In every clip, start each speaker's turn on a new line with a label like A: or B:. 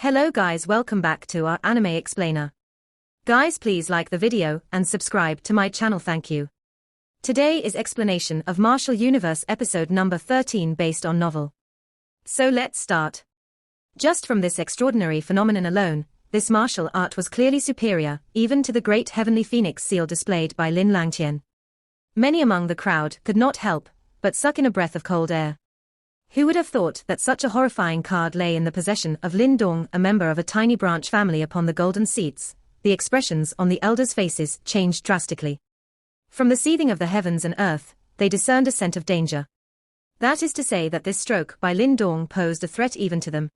A: Hello guys, welcome back to our anime explainer. Guys, please like the video and subscribe to my channel, thank you. Today is explanation of Martial Universe episode number 13 based on novel. So let's start. Just from this extraordinary phenomenon alone, this martial art was clearly superior, even to the great heavenly phoenix seal displayed by Lin Langtian. Many among the crowd could not help but suck in a breath of cold air. Who would have thought that such a horrifying card lay in the possession of Lin Dong, a member of a tiny branch family upon the golden seats? The expressions on the elders' faces changed drastically. From the seething of the heavens and earth, they discerned a scent of danger. That is to say that this stroke by Lin Dong posed a threat even to them.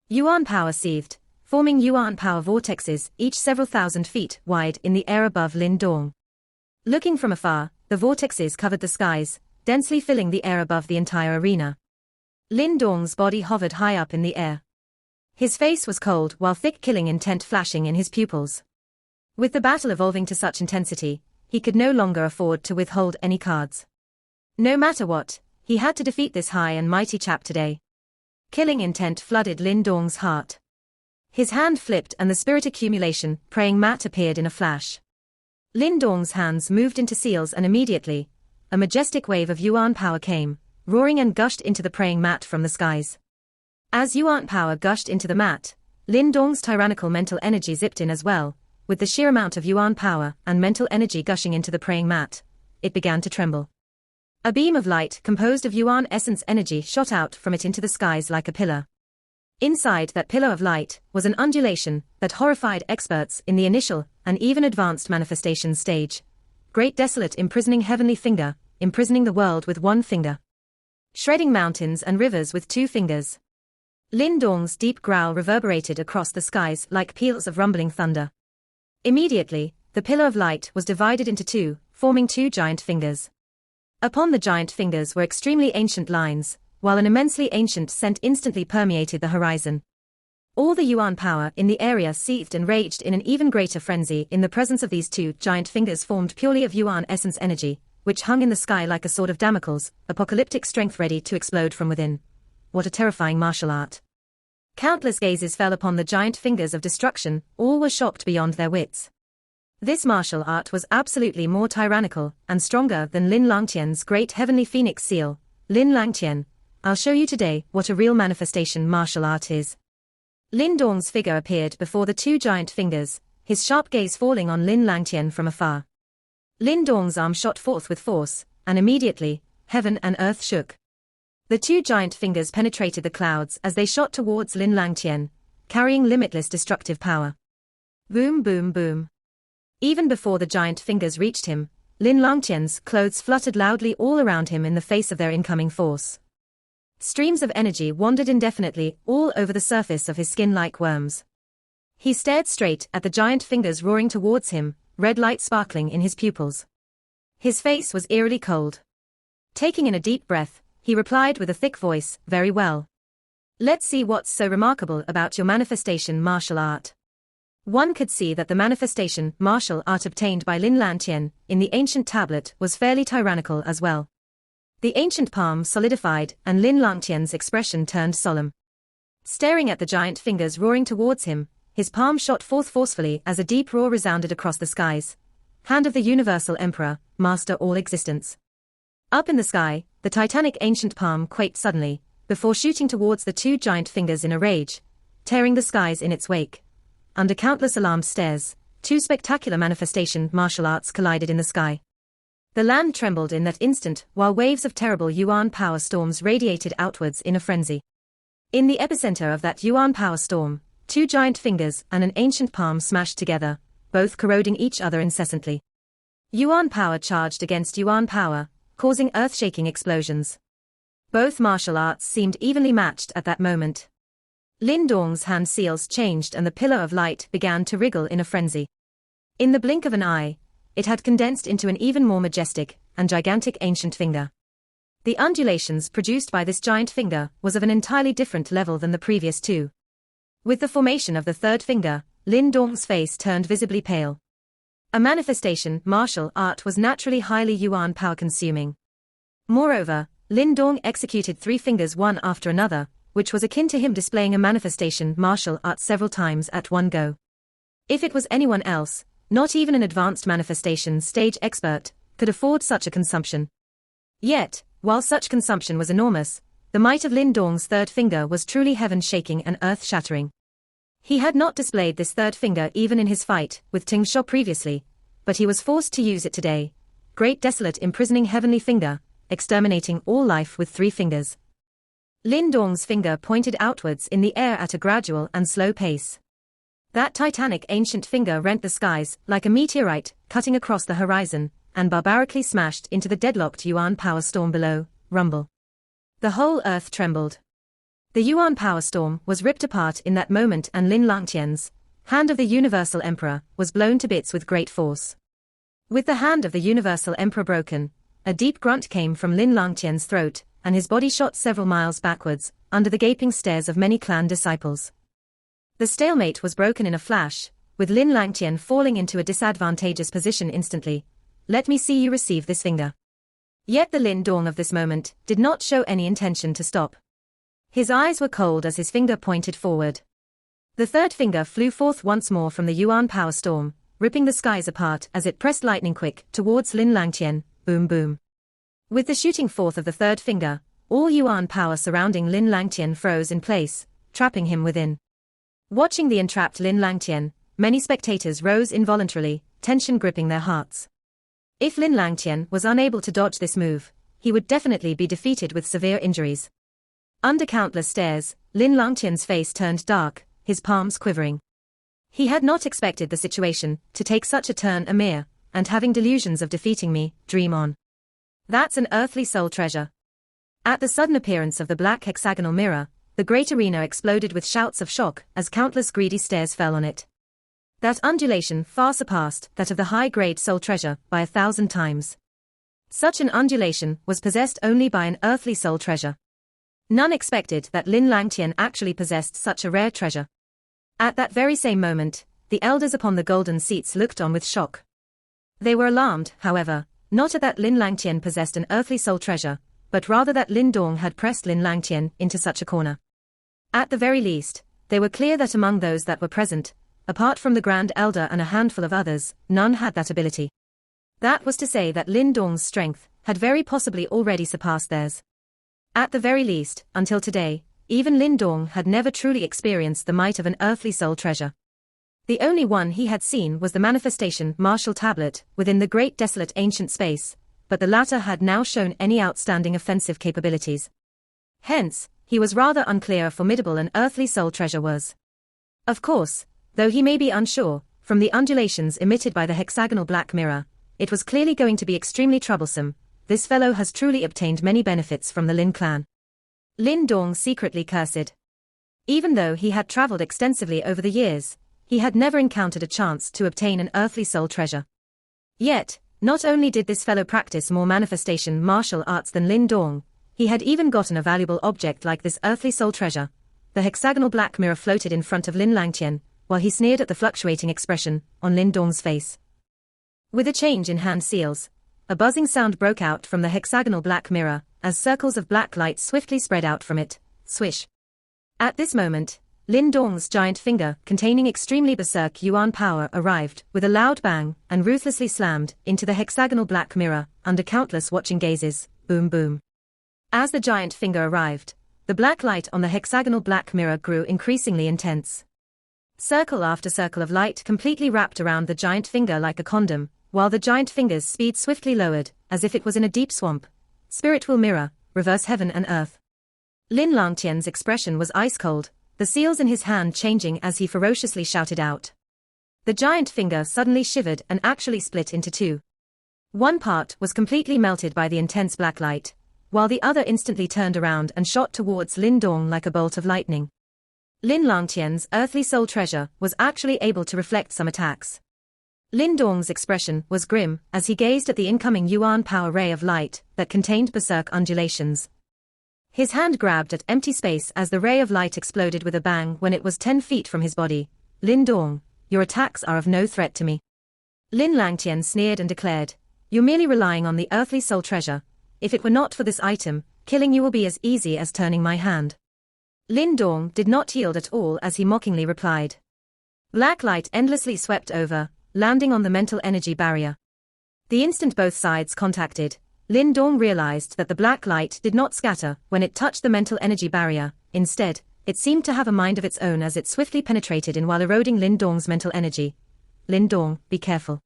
A: Yuan power seethed, forming Yuan power vortexes, each several thousand feet wide in the air above Lin Dong. Looking from afar, the vortexes covered the skies, densely filling the air above the entire arena. Lin Dong's body hovered high up in the air. His face was cold while thick killing intent flashing in his pupils. With the battle evolving to such intensity, he could no longer afford to withhold any cards. No matter what, he had to defeat this high and mighty chap today. Killing intent flooded Lin Dong's heart. His hand flipped and the spirit accumulation praying mat appeared in a flash. Lin Dong's hands moved into seals and immediately, a majestic wave of Yuan power came, roaring and gushed into the praying mat from the skies. As Yuan power gushed into the mat, Lin Dong's tyrannical mental energy zipped in as well. With the sheer amount of Yuan power and mental energy gushing into the praying mat, it began to tremble. A beam of light composed of Yuan essence energy shot out from it into the skies like a pillar. Inside that pillar of light was an undulation that horrified experts in the initial and even advanced manifestation stage. Great desolate imprisoning heavenly finger, imprisoning the world with one finger. Shredding mountains and rivers with two fingers. Lin Dong's deep growl reverberated across the skies like peals of rumbling thunder. Immediately, the pillar of light was divided into two, forming two giant fingers. Upon the giant fingers were extremely ancient lines, while an immensely ancient scent instantly permeated the horizon. All the Yuan power in the area seethed and raged in an even greater frenzy in the presence of these two giant fingers formed purely of Yuan essence energy, which hung in the sky like a sword of Damocles, apocalyptic strength ready to explode from within. What a terrifying martial art. Countless gazes fell upon the giant fingers of destruction, all were shocked beyond their wits. This martial art was absolutely more tyrannical and stronger than Lin Langtian's great heavenly phoenix seal. Lin Langtian, I'll show you today what a real manifestation martial art is. Lin Dong's figure appeared before the two giant fingers, his sharp gaze falling on Lin Langtian from afar. Lin Dong's arm shot forth with force, and immediately, heaven and earth shook. The two giant fingers penetrated the clouds as they shot towards Lin Langtian, carrying limitless destructive power. Boom boom boom. Even before the giant fingers reached him, Lin Langtian's clothes fluttered loudly all around him in the face of their incoming force. Streams of energy wandered indefinitely all over the surface of his skin like worms. He stared straight at the giant fingers roaring towards him, red light sparkling in his pupils. His face was eerily cold. Taking in a deep breath, he replied with a thick voice, "Very well. Let's see what's so remarkable about your manifestation martial art." One could see that the manifestation martial art obtained by Lin Langtian in the ancient tablet was fairly tyrannical as well. The ancient palm solidified and Lin Langtian's expression turned solemn. Staring at the giant fingers roaring towards him, his palm shot forth forcefully as a deep roar resounded across the skies. Hand of the universal emperor, master all existence. Up in the sky, the titanic ancient palm quaked suddenly, before shooting towards the two giant fingers in a rage, tearing the skies in its wake. Under countless alarmed stares, two spectacular manifestation martial arts collided in the sky. The land trembled in that instant while waves of terrible Yuan power storms radiated outwards in a frenzy. In the epicenter of that Yuan power storm, two giant fingers and an ancient palm smashed together, both corroding each other incessantly. Yuan power charged against Yuan power, causing earth-shaking explosions. Both martial arts seemed evenly matched at that moment. Lin Dong's hand seals changed and the pillar of light began to wriggle in a frenzy. In the blink of an eye, it had condensed into an even more majestic and gigantic ancient finger. The undulations produced by this giant finger was of an entirely different level than the previous two. With the formation of the third finger, Lin Dong's face turned visibly pale. A manifestation martial art was naturally highly Yuan power consuming. Moreover, Lin Dong executed three fingers one after another, which was akin to him displaying a manifestation martial arts several times at one go. If it was anyone else, not even an advanced manifestation stage expert, could afford such a consumption. Yet, while such consumption was enormous, the might of Lin Dong's third finger was truly heaven-shaking and earth-shattering. He had not displayed this third finger even in his fight with Ting Sho previously, but he was forced to use it today. Great desolate imprisoning heavenly finger, exterminating all life with 3 fingers. Lin Dong's finger pointed outwards in the air at a gradual and slow pace. That titanic ancient finger rent the skies like a meteorite, cutting across the horizon, and barbarically smashed into the deadlocked Yuan power storm below. Rumble. The whole earth trembled. The Yuan power storm was ripped apart in that moment, and Lin Langtian's hand of the Universal Emperor was blown to bits with great force. With the hand of the Universal Emperor broken, a deep grunt came from Lin Langtian's throat, and his body shot several miles backwards, under the gaping stares of many clan disciples. The stalemate was broken in a flash, with Lin Langtian falling into a disadvantageous position instantly. Let me see you receive this finger. Yet the Lin Dong of this moment did not show any intention to stop. His eyes were cold as his finger pointed forward. The third finger flew forth once more from the Yuan power storm, ripping the skies apart as it pressed lightning quick towards Lin Langtian. Boom boom. With the shooting forth of the third finger, all Yuan power surrounding Lin Langtian froze in place, trapping him within. Watching the entrapped Lin Langtian, many spectators rose involuntarily, tension gripping their hearts. If Lin Langtian was unable to dodge this move, he would definitely be defeated with severe injuries. Under countless stares, Lin Langtian's face turned dark, his palms quivering. He had not expected the situation to take such a turn. Amir, and having delusions of defeating me, dream on. That's an earthly soul treasure. At the sudden appearance of the black hexagonal mirror, the great arena exploded with shouts of shock as countless greedy stares fell on it. That undulation far surpassed that of the high-grade soul treasure by 1,000 times. Such an undulation was possessed only by an earthly soul treasure. None expected that Lin Langtian actually possessed such a rare treasure. At that very same moment, the elders upon the golden seats looked on with shock. They were alarmed, however, not at that Lin Langtian possessed an earthly soul treasure, but rather that Lin Dong had pressed Lin Langtian into such a corner. At the very least, they were clear that among those that were present, apart from the Grand Elder and a handful of others, none had that ability. That was to say that Lin Dong's strength had very possibly already surpassed theirs. At the very least, until today, even Lin Dong had never truly experienced the might of an earthly soul treasure. The only one he had seen was the manifestation martial tablet within the great desolate ancient space, but the latter had now shown any outstanding offensive capabilities. Hence, he was rather unclear how formidable an earthly soul treasure was. Of course, though he may be unsure, from the undulations emitted by the hexagonal black mirror, it was clearly going to be extremely troublesome. This fellow has truly obtained many benefits from the Lin clan. Lin Dong secretly cursed. Even though he had traveled extensively over the years, he had never encountered a chance to obtain an earthly soul treasure. Yet, not only did this fellow practice more manifestation martial arts than Lin Dong, he had even gotten a valuable object like this earthly soul treasure. The hexagonal black mirror floated in front of Lin Langtian, while he sneered at the fluctuating expression on Lin Dong's face. With a change in hand seals, a buzzing sound broke out from the hexagonal black mirror, as circles of black light swiftly spread out from it. Swish. At this moment, Lin Dong's giant finger containing extremely berserk Yuan power arrived with a loud bang and ruthlessly slammed into the hexagonal black mirror under countless watching gazes. Boom boom. As the giant finger arrived, the black light on the hexagonal black mirror grew increasingly intense. Circle after circle of light completely wrapped around the giant finger like a condom, while the giant finger's speed swiftly lowered, as if it was in a deep swamp. Spirit will mirror, reverse heaven and earth. Lin Langtian's expression was ice-cold, the seals in his hand changing as he ferociously shouted out. The giant finger suddenly shivered and actually split into two. One part was completely melted by the intense black light, while the other instantly turned around and shot towards Lin Dong like a bolt of lightning. Lin Langtian's earthly soul treasure was actually able to reflect some attacks. Lin Dong's expression was grim as he gazed at the incoming Yuan power ray of light that contained berserk undulations. His hand grabbed at empty space as the ray of light exploded with a bang when it was 10 feet from his body. Lin Dong, your attacks are of no threat to me. Lin Langtian sneered and declared, you're merely relying on the earthly soul treasure. If it were not for this item, killing you will be as easy as turning my hand. Lin Dong did not yield at all as he mockingly replied. Black light endlessly swept over, landing on the mental energy barrier. The instant both sides contacted, Lin Dong realized that the black light did not scatter when it touched the mental energy barrier. Instead, it seemed to have a mind of its own as it swiftly penetrated in while eroding Lin Dong's mental energy. Lin Dong, be careful.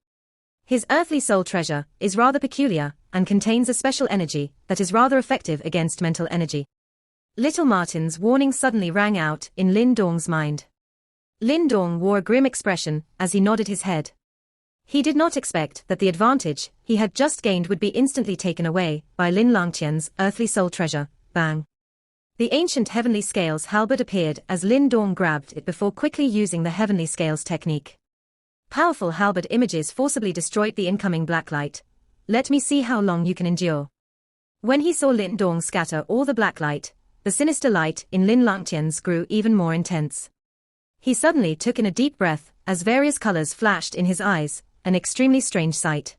A: His earthly soul treasure is rather peculiar and contains a special energy that is rather effective against mental energy. Little Martin's warning suddenly rang out in Lin Dong's mind. Lin Dong wore a grim expression as he nodded his head. He did not expect that the advantage he had just gained would be instantly taken away by Lin Langtian's earthly soul treasure. Bang! The ancient heavenly scales halberd appeared as Lin Dong grabbed it before quickly using the heavenly scales technique. Powerful halberd images forcibly destroyed the incoming black light. Let me see how long you can endure. When he saw Lin Dong scatter all the black light, the sinister light in Lin Langtian's grew even more intense. He suddenly took in a deep breath as various colors flashed in his eyes, an extremely strange sight.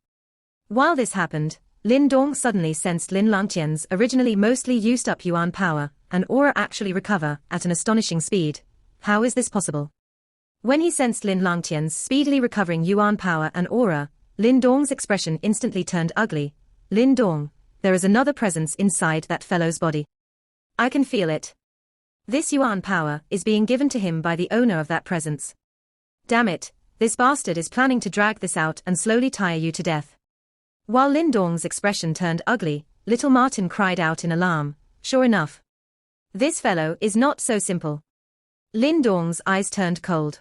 A: While this happened, Lin Dong suddenly sensed Lin Langtian's originally mostly used up yuan power and aura actually recover at an astonishing speed. How is this possible? When he sensed Lin Langtian's speedily recovering yuan power and aura, Lin Dong's expression instantly turned ugly. Lin Dong, there is another presence inside that fellow's body. I can feel it. This yuan power is being given to him by the owner of that presence. Damn it, this bastard is planning to drag this out and slowly tire you to death. While Lin Dong's expression turned ugly, little Martin cried out in alarm, sure enough. This fellow is not so simple. Lin Dong's eyes turned cold.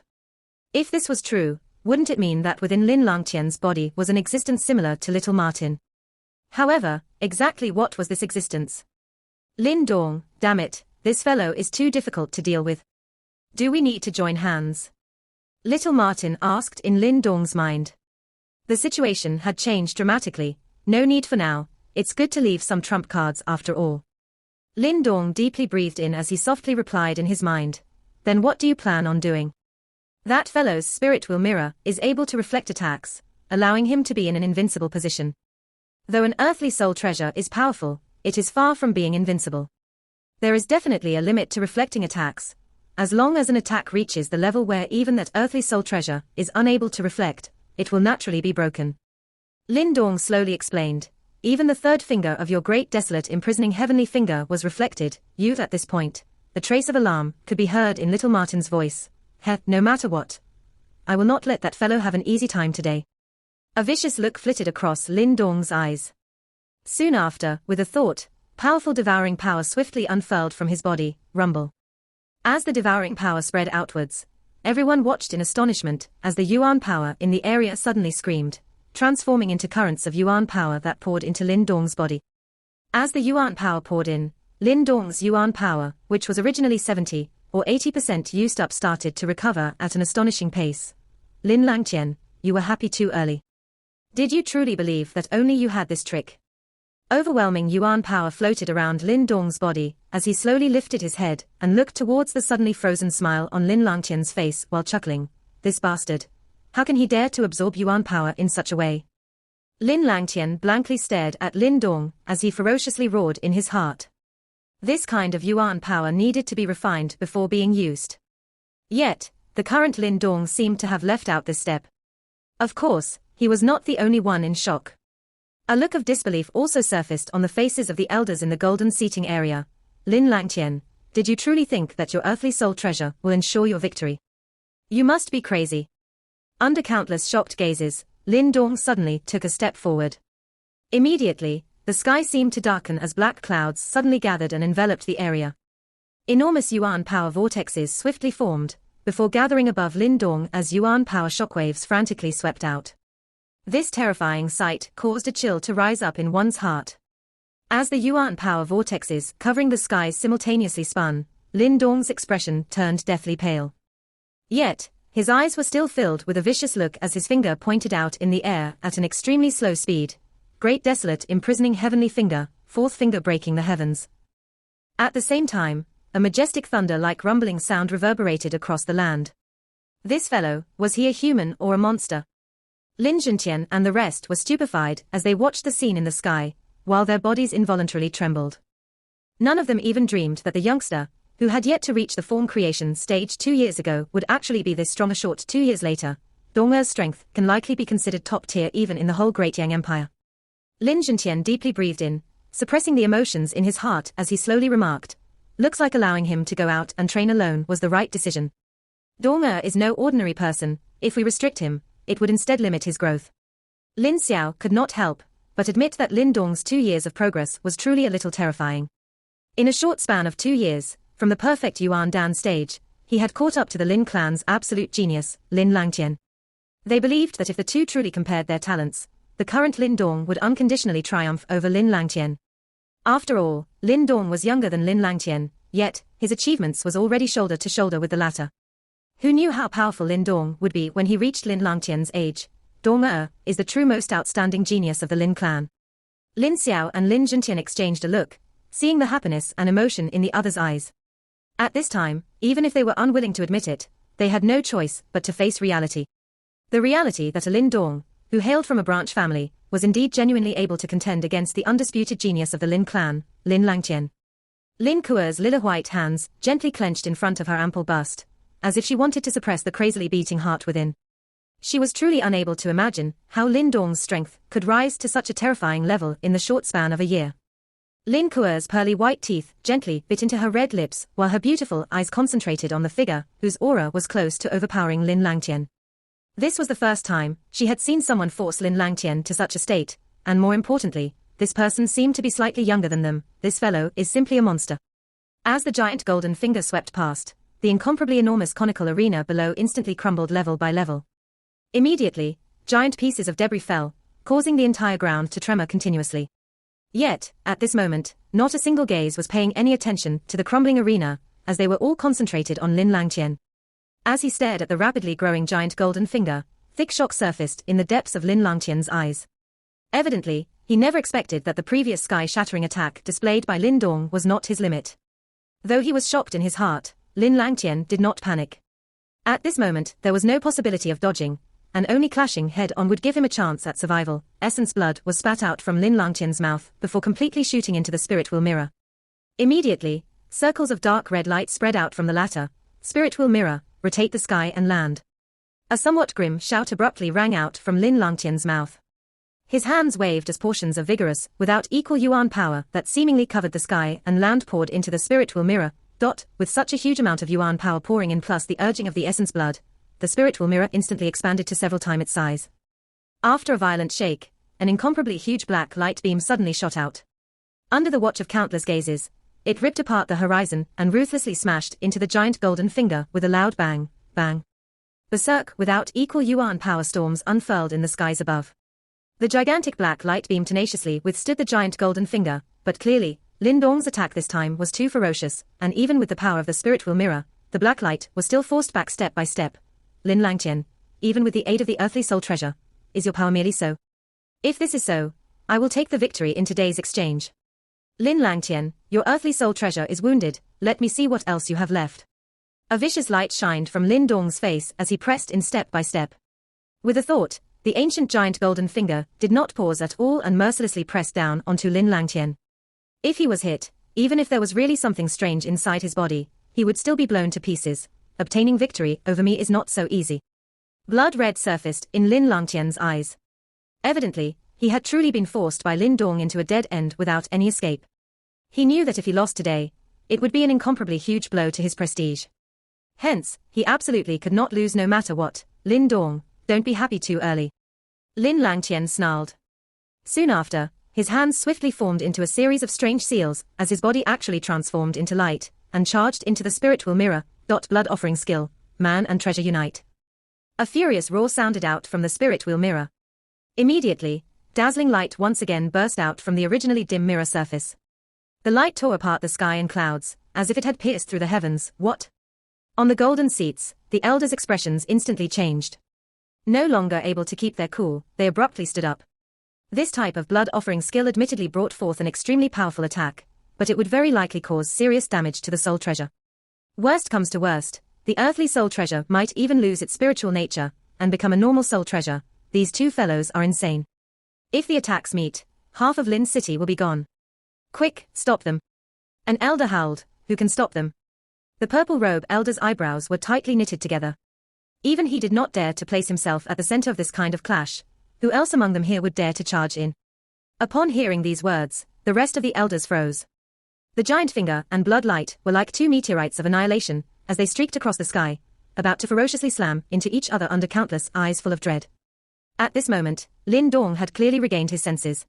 A: If this was true, wouldn't it mean that within Lin Langtian's body was an existence similar to little Martin? However, exactly what was this existence? Lin Dong, damn it. This fellow is too difficult to deal with. Do we need to join hands? Little Martin asked in Lin Dong's mind. The situation had changed dramatically. No need for now, it's good to leave some trump cards after all. Lin Dong deeply breathed in as he softly replied in his mind. Then what do you plan on doing? That fellow's spirit will mirror is able to reflect attacks, allowing him to be in an invincible position. Though an earthly soul treasure is powerful, it is far from being invincible. There is definitely a limit to reflecting attacks. As long as an attack reaches the level where even that earthly soul treasure is unable to reflect, it will naturally be broken. Lin Dong slowly explained. Even the third finger of your great desolate imprisoning heavenly finger was reflected. At this point, a trace of alarm could be heard in little Martin's voice. No matter what. I will not let that fellow have an easy time today. A vicious look flitted across Lin Dong's eyes. Soon after, with a thought, powerful devouring power swiftly unfurled from his body. Rumble. As the devouring power spread outwards, everyone watched in astonishment as the yuan power in the area suddenly screamed, transforming into currents of yuan power that poured into Lin Dong's body. As the yuan power poured in, Lin Dong's yuan power, which was originally 70 or 80% used up, started to recover at an astonishing pace. Lin Langtian, you were happy too early. Did you truly believe that only you had this trick? Overwhelming yuan power floated around Lin Dong's body as he slowly lifted his head and looked towards the suddenly frozen smile on Lin Langtian's face while chuckling. This bastard. How can he dare to absorb yuan power in such a way? Lin Langtian blankly stared at Lin Dong as he ferociously roared in his heart. This kind of yuan power needed to be refined before being used. Yet, the current Lin Dong seemed to have left out this step. Of course, he was not the only one in shock. A look of disbelief also surfaced on the faces of the elders in the golden seating area. Lin Langtian, did you truly think that your earthly soul treasure will ensure your victory? You must be crazy. Under countless shocked gazes, Lin Dong suddenly took a step forward. Immediately, the sky seemed to darken as black clouds suddenly gathered and enveloped the area. Enormous yuan power vortexes swiftly formed, before gathering above Lin Dong as yuan power shockwaves frantically swept out. This terrifying sight caused a chill to rise up in one's heart. As the yuan power vortexes covering the skies simultaneously spun, Lin Dong's expression turned deathly pale. Yet, his eyes were still filled with a vicious look as his finger pointed out in the air at an extremely slow speed. Great desolate imprisoning heavenly finger, fourth finger breaking the heavens. At the same time, a majestic thunder-like rumbling sound reverberated across the land. This fellow, was he a human or a monster? Lin Zhentian and the rest were stupefied as they watched the scene in the sky, while their bodies involuntarily trembled. None of them even dreamed that the youngster, who had yet to reach the form creation stage 2 years ago, would actually be this strong a short 2 years later. Dong'er's strength can likely be considered top tier even in the whole Great Yang Empire. Lin Zhentian deeply breathed in, suppressing the emotions in his heart as he slowly remarked, "Looks like allowing him to go out and train alone was the right decision. Dong'er is no ordinary person. If we restrict him, it would instead limit his growth." Lin Xiao could not help but admit that Lin Dong's 2 years of progress was truly a little terrifying. In a short span of 2 years, from the perfect Yuan Dan stage, he had caught up to the Lin clan's absolute genius, Lin Langtian. They believed that if the two truly compared their talents, the current Lin Dong would unconditionally triumph over Lin Langtian. After all, Lin Dong was younger than Lin Langtian, yet his achievements was already shoulder to shoulder with the latter. Who knew how powerful Lin Dong would be when he reached Lin Langtian's age? Dong'er is the true most outstanding genius of the Lin clan. Lin Xiao and Lin Zhentian exchanged a look, seeing the happiness and emotion in the other's eyes. At this time, even if they were unwilling to admit it, they had no choice but to face reality. The reality that a Lin Dong, who hailed from a branch family, was indeed genuinely able to contend against the undisputed genius of the Lin clan, Lin Langtian. Lin Kuer's lily-white hands gently clenched in front of her ample bust, as if she wanted to suppress the crazily beating heart within. She was truly unable to imagine how Lin Dong's strength could rise to such a terrifying level in the short span of a year. Lin Kuer's pearly white teeth gently bit into her red lips while her beautiful eyes concentrated on the figure whose aura was close to overpowering Lin Langtian. This was the first time she had seen someone force Lin Langtian to such a state, and more importantly, this person seemed to be slightly younger than them. This fellow is simply a monster. As the giant golden finger swept past, the incomparably enormous conical arena below instantly crumbled level by level. Immediately, giant pieces of debris fell, causing the entire ground to tremor continuously. Yet, at this moment, not a single gaze was paying any attention to the crumbling arena, as they were all concentrated on Lin Langtian. As he stared at the rapidly growing giant golden finger, thick shock surfaced in the depths of Lin Langtian's eyes. Evidently, he never expected that the previous sky-shattering attack displayed by Lin Dong was not his limit. Though he was shocked in his heart, Lin Langtian did not panic. At this moment, there was no possibility of dodging, and only clashing head-on would give him a chance at survival. Essence blood was spat out from Lin Langtian's mouth before completely shooting into the spirit wheel mirror. Immediately, circles of dark red light spread out from the latter. Spirit wheel mirror, rotate the sky and land. A somewhat grim shout abruptly rang out from Lin Langtian's mouth. His hands waved as portions of vigorous, without equal yuan power that seemingly covered the sky and land poured into the spirit wheel mirror. With such a huge amount of yuan power pouring in plus the urging of the essence blood, the spirit wheel mirror instantly expanded to several times its size. After a violent shake, an incomparably huge black light beam suddenly shot out. Under the watch of countless gazes, it ripped apart the horizon and ruthlessly smashed into the giant golden finger with a loud bang, bang. Berserk without equal yuan power storms unfurled in the skies above. The gigantic black light beam tenaciously withstood the giant golden finger, but clearly, Lin Dong's attack this time was too ferocious, and even with the power of the spirit wheel mirror, the black light was still forced back step by step. Lin Langtian, even with the aid of the earthly soul treasure, is your power merely so? If this is so, I will take the victory in today's exchange. Lin Langtian, your earthly soul treasure is wounded, let me see what else you have left. A vicious light shined from Lin Dong's face as he pressed in step by step. With a thought, the ancient giant golden finger did not pause at all and mercilessly pressed down onto Lin Langtian. If he was hit, even if there was really something strange inside his body, he would still be blown to pieces. Obtaining victory over me is not so easy. Blood red surfaced in Lin Langtian's eyes. Evidently, he had truly been forced by Lin Dong into a dead end without any escape. He knew that if he lost today, it would be an incomparably huge blow to his prestige. Hence, he absolutely could not lose no matter what. Lin Dong, don't be happy too early. Lin Langtian snarled. Soon after, his hands swiftly formed into a series of strange seals as his body actually transformed into light and charged into the spirit wheel mirror. Blood offering skill, man and treasure unite. A furious roar sounded out from the spirit wheel mirror. Immediately, dazzling light once again burst out from the originally dim mirror surface. The light tore apart the sky and clouds, as if it had pierced through the heavens. What? On the golden seats, the elders' expressions instantly changed. No longer able to keep their cool, they abruptly stood up. This type of blood offering skill admittedly brought forth an extremely powerful attack, but it would very likely cause serious damage to the soul treasure. Worst comes to worst, the earthly soul treasure might even lose its spiritual nature and become a normal soul treasure. These two fellows are insane. If the attacks meet, half of Lin's city will be gone. Quick, stop them. An elder howled, who can stop them? The purple robe elder's eyebrows were tightly knitted together. Even he did not dare to place himself at the center of this kind of clash. Who else among them here would dare to charge in? Upon hearing these words, the rest of the elders froze. The giant finger and blood light were like two meteorites of annihilation, as they streaked across the sky, about to ferociously slam into each other under countless eyes full of dread. At this moment, Lin Dong had clearly regained his senses.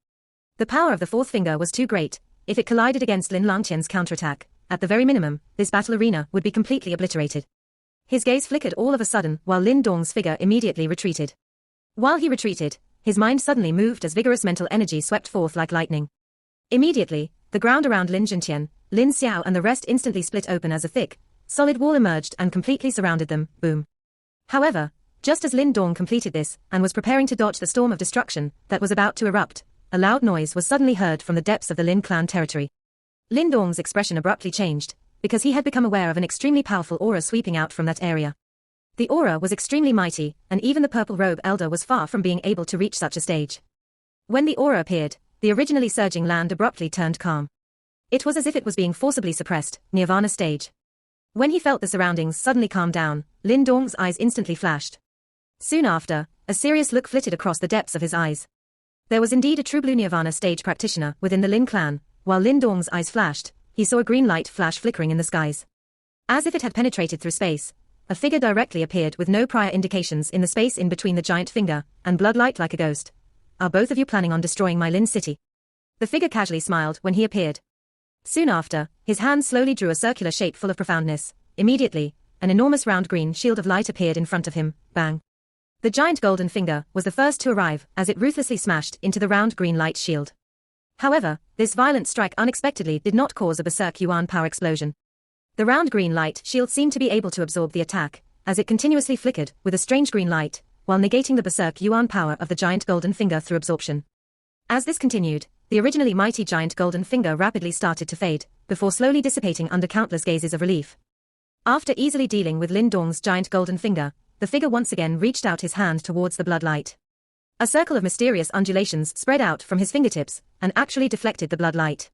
A: The power of the fourth finger was too great. If it collided against Lin Langqian's counterattack, at the very minimum, this battle arena would be completely obliterated. His gaze flickered all of a sudden while Lin Dong's figure immediately retreated. While he retreated, his mind suddenly moved as vigorous mental energy swept forth like lightning. Immediately, the ground around Lin Zhenqian, Lin Xiao and the rest instantly split open as a thick, solid wall emerged and completely surrounded them. Boom. However, just as Lin Dong completed this and was preparing to dodge the storm of destruction that was about to erupt, a loud noise was suddenly heard from the depths of the Lin clan territory. Lin Dong's expression abruptly changed, because he had become aware of an extremely powerful aura sweeping out from that area. The aura was extremely mighty, and even the purple robe elder was far from being able to reach such a stage. When the aura appeared, the originally surging land abruptly turned calm. It was as if it was being forcibly suppressed, nirvana stage. When he felt the surroundings suddenly calm down, Lin Dong's eyes instantly flashed. Soon after, a serious look flitted across the depths of his eyes. There was indeed a true blue nirvana stage practitioner within the Lin clan. While Lin Dong's eyes flashed, he saw a green light flash flickering in the skies. As if it had penetrated through space, a figure directly appeared with no prior indications in the space in between the giant finger and blood light like a ghost. Are both of you planning on destroying my Lin city? The figure casually smiled when he appeared. Soon after, his hand slowly drew a circular shape full of profoundness. Immediately, an enormous round green shield of light appeared in front of him. Bang. The giant golden finger was the first to arrive as it ruthlessly smashed into the round green light shield. However, this violent strike unexpectedly did not cause a berserk yuan power explosion. The round green light shield seemed to be able to absorb the attack, as it continuously flickered with a strange green light, while negating the berserk yuan power of the giant golden finger through absorption. As this continued, the originally mighty giant golden finger rapidly started to fade, before slowly dissipating under countless gazes of relief. After easily dealing with Lin Dong's giant golden finger, the figure once again reached out his hand towards the blood light. A circle of mysterious undulations spread out from his fingertips and actually deflected the blood light.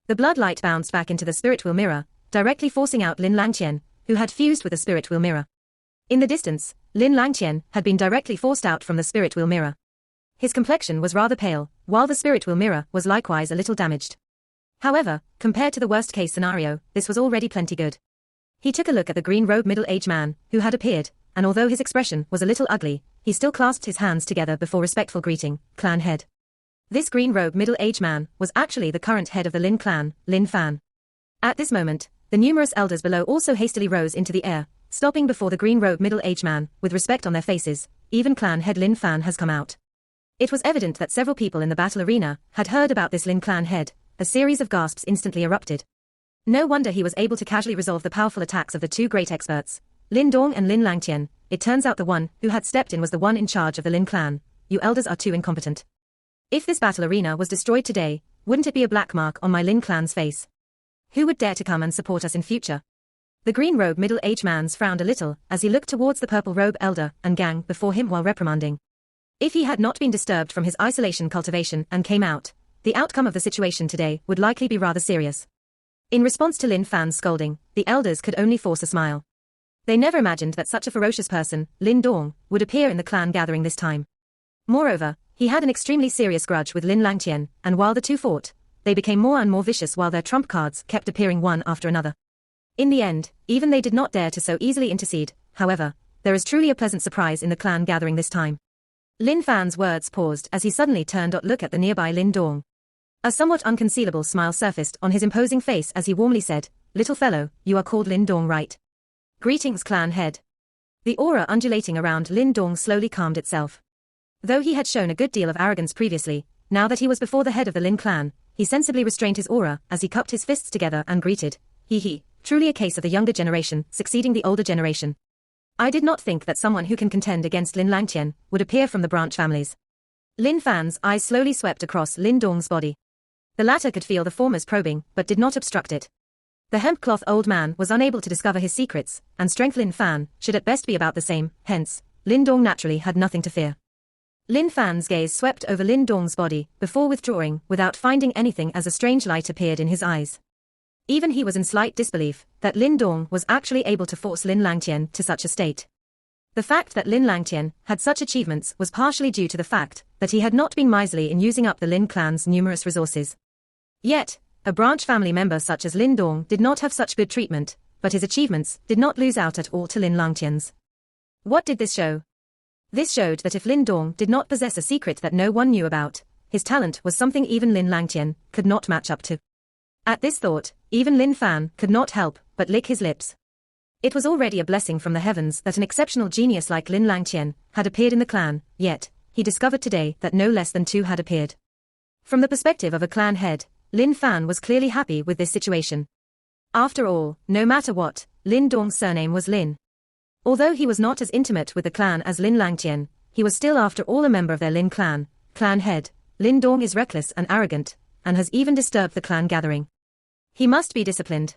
A: The blood light bounced back into the spirit wheel mirror, directly forcing out Lin Langqian, who had fused with the spirit wheel mirror. In the distance, Lin Langqian had been directly forced out from the spirit wheel mirror. His complexion was rather pale, while the spirit wheel mirror was likewise a little damaged. However, compared to the worst-case scenario, this was already plenty good. He took a look at the green-robed middle-aged man, who had appeared, and although his expression was a little ugly, he still clasped his hands together before respectful greeting, clan head. This green-robed middle-aged man was actually the current head of the Lin clan, Lin Fan. At this moment, the numerous elders below also hastily rose into the air, stopping before the green-robed middle-aged man, with respect on their faces. Even clan head Lin Fan has come out. It was evident that several people in the battle arena had heard about this Lin clan head. A series of gasps instantly erupted. No wonder he was able to casually resolve the powerful attacks of the two great experts, Lin Dong and Lin Langqian. It turns out the one who had stepped in was the one in charge of the Lin clan. You elders are too incompetent. If this battle arena was destroyed today, wouldn't it be a black mark on my Lin clan's face? Who would dare to come and support us in future? The green-robe middle-aged man frowned a little as he looked towards the purple-robe elder and gang before him while reprimanding. If he had not been disturbed from his isolation cultivation and came out, the outcome of the situation today would likely be rather serious. In response to Lin Fan's scolding, the elders could only force a smile. They never imagined that such a ferocious person, Lin Dong, would appear in the clan gathering this time. Moreover, he had an extremely serious grudge with Lin Langqian, and while the two fought, they became more and more vicious while their trump cards kept appearing one after another. In the end, even they did not dare to so easily intercede. However, there is truly a pleasant surprise in the clan gathering this time. Lin Fan's words paused as he suddenly turned to look at the nearby Lin Dong. A somewhat unconcealable smile surfaced on his imposing face as he warmly said, "Little fellow, you are called Lin Dong, right? Greetings, clan head." The aura undulating around Lin Dong slowly calmed itself. Though he had shown a good deal of arrogance previously, now that he was before the head of the Lin clan, he sensibly restrained his aura as he cupped his fists together and greeted, "He, truly a case of the younger generation succeeding the older generation. I did not think that someone who can contend against Lin Langqian would appear from the branch families." Lin Fan's eyes slowly swept across Lin Dong's body. The latter could feel the former's probing, but did not obstruct it. The hemp-cloth old man was unable to discover his secrets, and strength Lin Fan should at best be about the same, hence, Lin Dong naturally had nothing to fear. Lin Fan's gaze swept over Lin Dong's body, before withdrawing, without finding anything as a strange light appeared in his eyes. Even he was in slight disbelief that Lin Dong was actually able to force Lin Langtian to such a state. The fact that Lin Langtian had such achievements was partially due to the fact that he had not been miserly in using up the Lin clan's numerous resources. Yet, a branch family member such as Lin Dong did not have such good treatment, but his achievements did not lose out at all to Lin Langtian's. What did this show? This showed that if Lin Dong did not possess a secret that no one knew about, his talent was something even Lin Langtian could not match up to. At this thought, even Lin Fan could not help but lick his lips. It was already a blessing from the heavens that an exceptional genius like Lin Langtian had appeared in the clan, yet, he discovered today that no less than two had appeared. From the perspective of a clan head, Lin Fan was clearly happy with this situation. After all, no matter what, Lin Dong's surname was Lin. Although he was not as intimate with the clan as Lin Langtian, he was still after all a member of their Lin clan. Clan head, Lin Dong is reckless and arrogant, and has even disturbed the clan gathering. He must be disciplined.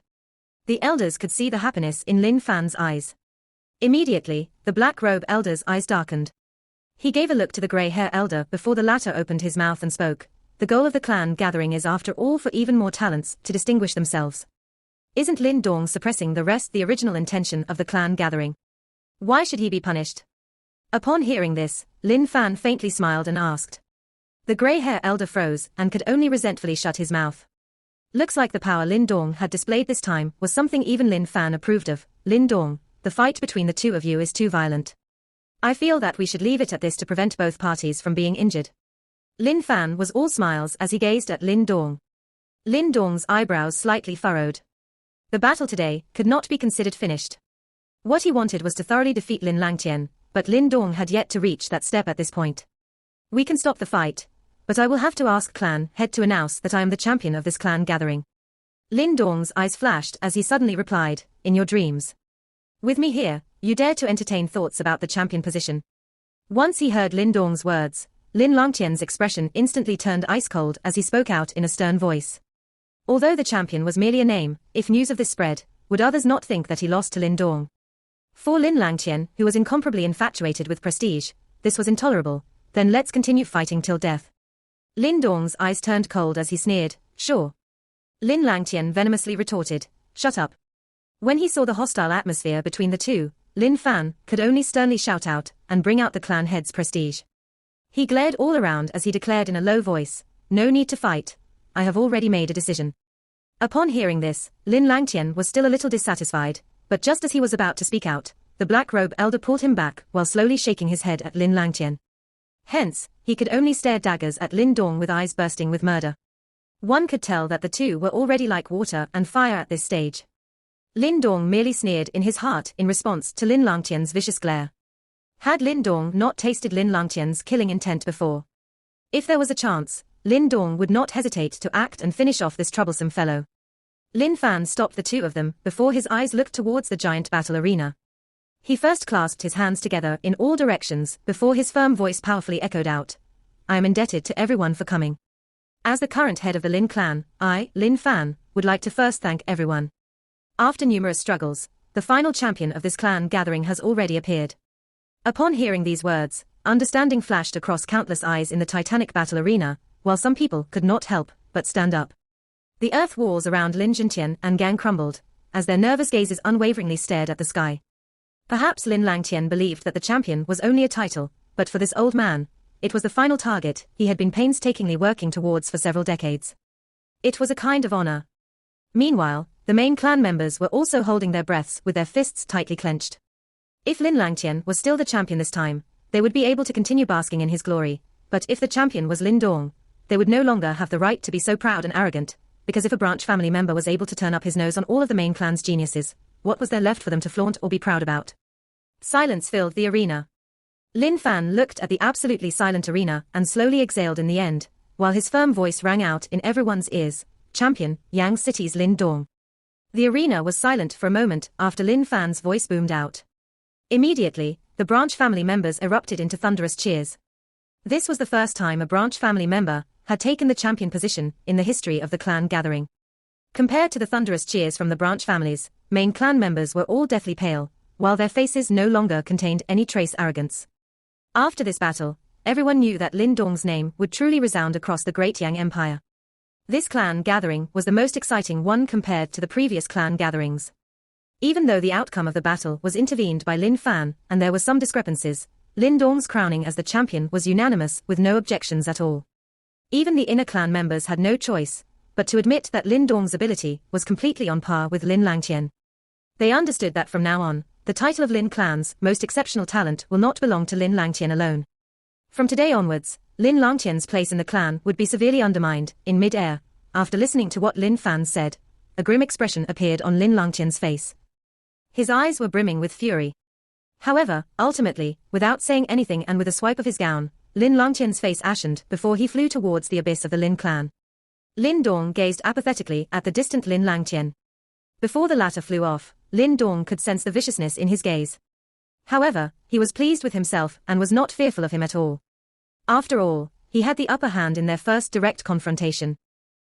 A: The elders could see the happiness in Lin Fan's eyes. Immediately, the black robe elder's eyes darkened. He gave a look to the grey hair elder before the latter opened his mouth and spoke. The goal of the clan gathering is after all for even more talents to distinguish themselves. Isn't Lin Dong suppressing the original intention of the clan gathering? Why should he be punished? Upon hearing this, Lin Fan faintly smiled and asked. The grey hair elder froze and could only resentfully shut his mouth. Looks like the power Lin Dong had displayed this time was something even Lin Fan approved of. Lin Dong, the fight between the two of you is too violent. I feel that we should leave it at this to prevent both parties from being injured. Lin Fan was all smiles as he gazed at Lin Dong. Lin Dong's eyebrows slightly furrowed. The battle today could not be considered finished. What he wanted was to thoroughly defeat Lin Langtian, but Lin Dong had yet to reach that step at this point. We can stop the fight, but I will have to ask clan head to announce that I am the champion of this clan gathering. Lin Dong's eyes flashed as he suddenly replied, in your dreams. With me here, you dare to entertain thoughts about the champion position. Once he heard Lin Dong's words, Lin Langtian's expression instantly turned ice cold as he spoke out in a stern voice. Although the champion was merely a name, if news of this spread, would others not think that he lost to Lin Dong? For Lin Langtian, who was incomparably infatuated with prestige, this was intolerable. Then let's continue fighting till death. Lin Dong's eyes turned cold as he sneered, sure. Lin Langtian venomously retorted, shut up. When he saw the hostile atmosphere between the two, Lin Fan could only sternly shout out and bring out the clan head's prestige. He glared all around as he declared in a low voice, no need to fight, I have already made a decision. Upon hearing this, Lin Langtian was still a little dissatisfied, but just as he was about to speak out, the black robe elder pulled him back while slowly shaking his head at Lin Langtian. Hence, he could only stare daggers at Lin Dong with eyes bursting with murder. One could tell that the two were already like water and fire at this stage. Lin Dong merely sneered in his heart in response to Lin Langtian's vicious glare. Had Lin Dong not tasted Lin Langtian's killing intent before? If there was a chance, Lin Dong would not hesitate to act and finish off this troublesome fellow. Lin Fan stopped the two of them before his eyes looked towards the giant battle arena. He first clasped his hands together in all directions before his firm voice powerfully echoed out. I am indebted to everyone for coming. As the current head of the Lin clan, I, Lin Fan, would like to first thank everyone. After numerous struggles, the final champion of this clan gathering has already appeared. Upon hearing these words, understanding flashed across countless eyes in the titanic battle arena, while some people could not help but stand up. The earth walls around Lin Jintian and gang crumbled, as their nervous gazes unwaveringly stared at the sky. Perhaps Lin Langtian believed that the champion was only a title, but for this old man, it was the final target he had been painstakingly working towards for several decades. It was a kind of honor. Meanwhile, the main clan members were also holding their breaths with their fists tightly clenched. If Lin Langtian was still the champion this time, they would be able to continue basking in his glory, but if the champion was Lin Dong, they would no longer have the right to be so proud and arrogant, because if a branch family member was able to turn up his nose on all of the main clan's geniuses, what was there left for them to flaunt or be proud about? Silence filled the arena. Lin Fan looked at the absolutely silent arena and slowly exhaled in the end, while his firm voice rang out in everyone's ears, Champion, Yang City's Lin Dong. The arena was silent for a moment after Lin Fan's voice boomed out. Immediately, the branch family members erupted into thunderous cheers. This was the first time a branch family member had taken the champion position in the history of the clan gathering. Compared to the thunderous cheers from the branch families, main clan members were all deathly pale, while their faces no longer contained any trace arrogance. After this battle, everyone knew that Lin Dong's name would truly resound across the great Yang Empire. This clan gathering was the most exciting one compared to the previous clan gatherings. Even though the outcome of the battle was intervened by Lin Fan, and there were some discrepancies, Lin Dong's crowning as the champion was unanimous with no objections at all. Even the inner clan members had no choice but to admit that Lin Dong's ability was completely on par with Lin Langtian. They understood that from now on, the title of Lin Clan's most exceptional talent will not belong to Lin Langtian alone. From today onwards, Lin Langtian's place in the clan would be severely undermined. In mid-air, after listening to what Lin Fan said, a grim expression appeared on Lin Langtian's face. His eyes were brimming with fury. However, ultimately, without saying anything and with a swipe of his gown, Lin Langtian's face ashened before he flew towards the abyss of the Lin clan. Lin Dong gazed apathetically at the distant Lin Langtian. Before the latter flew off, Lin Dong could sense the viciousness in his gaze. However, he was pleased with himself and was not fearful of him at all. After all, he had the upper hand in their first direct confrontation.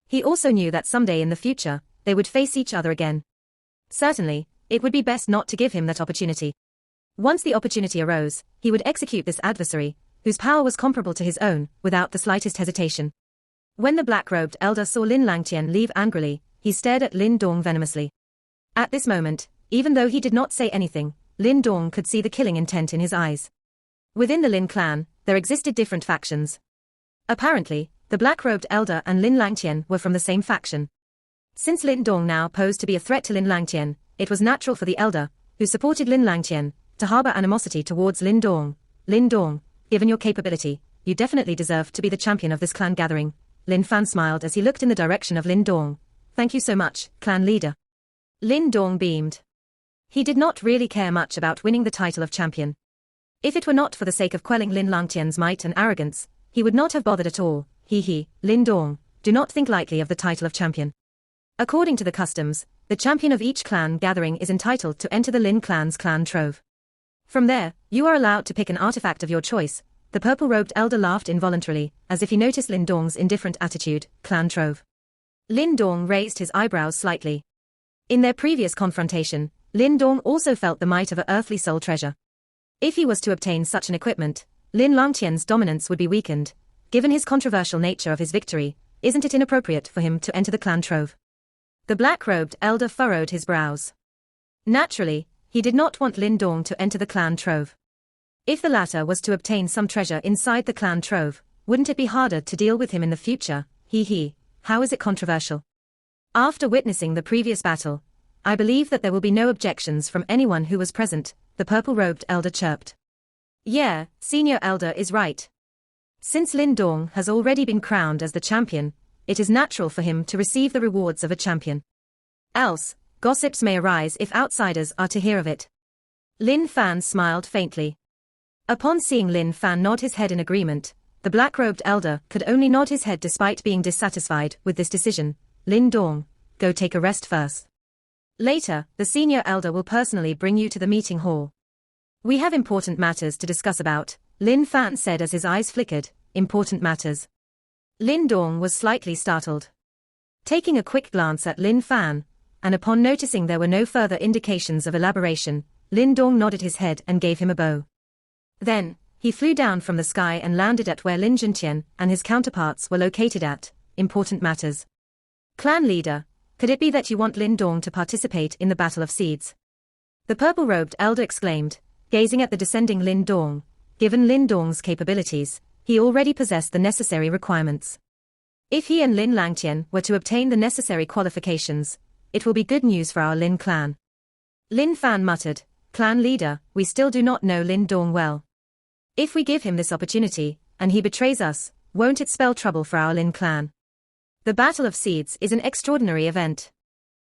A: He also knew that someday in the future, they would face each other again. Certainly, it would be best not to give him that opportunity. Once the opportunity arose, he would execute this adversary, whose power was comparable to his own, without the slightest hesitation. When the black-robed elder saw Lin Langtian leave angrily, he stared at Lin Dong venomously. At this moment, even though he did not say anything, Lin Dong could see the killing intent in his eyes. Within the Lin clan, there existed different factions. Apparently, the black-robed elder and Lin Langtian were from the same faction. Since Lin Dong now posed to be a threat to Lin Langtian, it was natural for the elder, who supported Lin Langtian, to harbor animosity towards Lin Dong. Lin Dong, given your capability, you definitely deserve to be the champion of this clan gathering. Lin Fan smiled as he looked in the direction of Lin Dong. Thank you so much, clan leader. Lin Dong beamed. He did not really care much about winning the title of champion. If it were not for the sake of quelling Lin Langtian's might and arrogance, he would not have bothered at all. Lin Dong, do not think lightly of the title of champion. According to the customs, the champion of each clan gathering is entitled to enter the Lin clan's clan trove. From there, you are allowed to pick an artifact of your choice. The purple-robed elder laughed involuntarily, as if he noticed Lin Dong's indifferent attitude. Clan trove. Lin Dong raised his eyebrows slightly. In their previous confrontation, Lin Dong also felt the might of an earthly soul treasure. If he was to obtain such an equipment, Lin Langtian's dominance would be weakened. Given his controversial nature of his victory, isn't it inappropriate for him to enter the clan trove? The black-robed elder furrowed his brows. Naturally, he did not want Lin Dong to enter the clan trove. If the latter was to obtain some treasure inside the clan trove, wouldn't it be harder to deal with him in the future? How is it controversial? After witnessing the previous battle, I believe that there will be no objections from anyone who was present, the purple-robed elder chirped. Yeah, senior elder is right. Since Lin Dong has already been crowned as the champion, it is natural for him to receive the rewards of a champion. Else, gossips may arise if outsiders are to hear of it. Lin Fan smiled faintly. Upon seeing Lin Fan nod his head in agreement, the black-robed elder could only nod his head despite being dissatisfied with this decision. Lin Dong, go take a rest first. Later, the senior elder will personally bring you to the meeting hall. We have important matters to discuss about, Lin Fan said as his eyes flickered. Important matters. Lin Dong was slightly startled. Taking a quick glance at Lin Fan, and upon noticing there were no further indications of elaboration, Lin Dong nodded his head and gave him a bow. Then, he flew down from the sky and landed at where Lin Juntian and his counterparts were located at. Important matters. Clan leader, could it be that you want Lin Dong to participate in the Battle of Seeds? The purple-robed elder exclaimed, gazing at the descending Lin Dong. Given Lin Dong's capabilities, he already possessed the necessary requirements. If he and Lin Langtian were to obtain the necessary qualifications, it will be good news for our Lin clan. Lin Fan muttered, clan leader, we still do not know Lin Dong well. If we give him this opportunity, and he betrays us, won't it spell trouble for our Lin clan? The Battle of Seeds is an extraordinary event.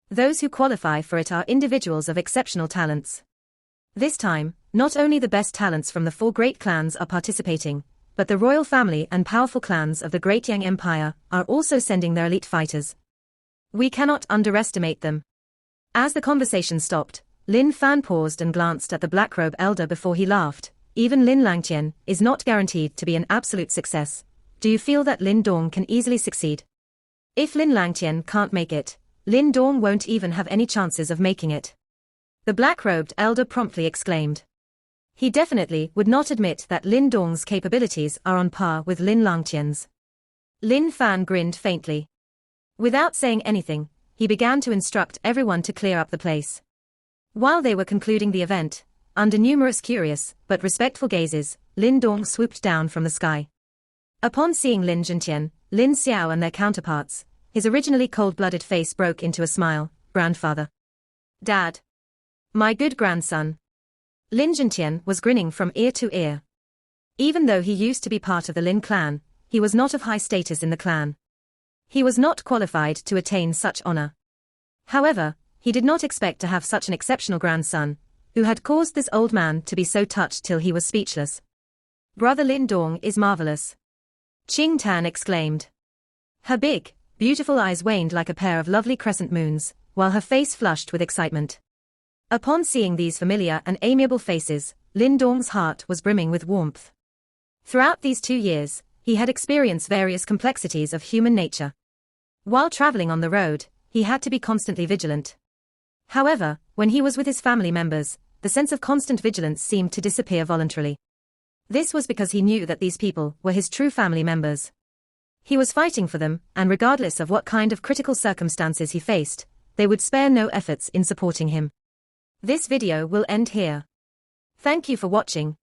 A: Those who qualify for it are individuals of exceptional talents. This time, not only the best talents from the 4 great clans are participating, but the royal family and powerful clans of the Great Yang Empire are also sending their elite fighters. We cannot underestimate them. As the conversation stopped, Lin Fan paused and glanced at the black-robe elder before he laughed. Even Lin Langtian is not guaranteed to be an absolute success. Do you feel that Lin Dong can easily succeed? If Lin Langtian can't make it, Lin Dong won't even have any chances of making it. The black-robed elder promptly exclaimed. He definitely would not admit that Lin Dong's capabilities are on par with Lin Langtian's. Lin Fan grinned faintly. Without saying anything, he began to instruct everyone to clear up the place. While they were concluding the event, under numerous curious but respectful gazes, Lin Dong swooped down from the sky. Upon seeing Lin Zhentian, Lin Xiao and their counterparts, his originally cold-blooded face broke into a smile. Grandfather. Dad. My good grandson. Lin Zhentian was grinning from ear to ear. Even though he used to be part of the Lin clan, he was not of high status in the clan. He was not qualified to attain such honor. However, he did not expect to have such an exceptional grandson, who had caused this old man to be so touched till he was speechless. Brother Lin Dong is marvelous. Qing Tan exclaimed. Her big, beautiful eyes waned like a pair of lovely crescent moons, while her face flushed with excitement. Upon seeing these familiar and amiable faces, Lin Dong's heart was brimming with warmth. Throughout these 2 years, he had experienced various complexities of human nature. While traveling on the road, he had to be constantly vigilant. However, when he was with his family members, the sense of constant vigilance seemed to disappear voluntarily. This was because he knew that these people were his true family members. He was fighting for them, and regardless of what kind of critical circumstances he faced, they would spare no efforts in supporting him. This video will end here. Thank you for watching.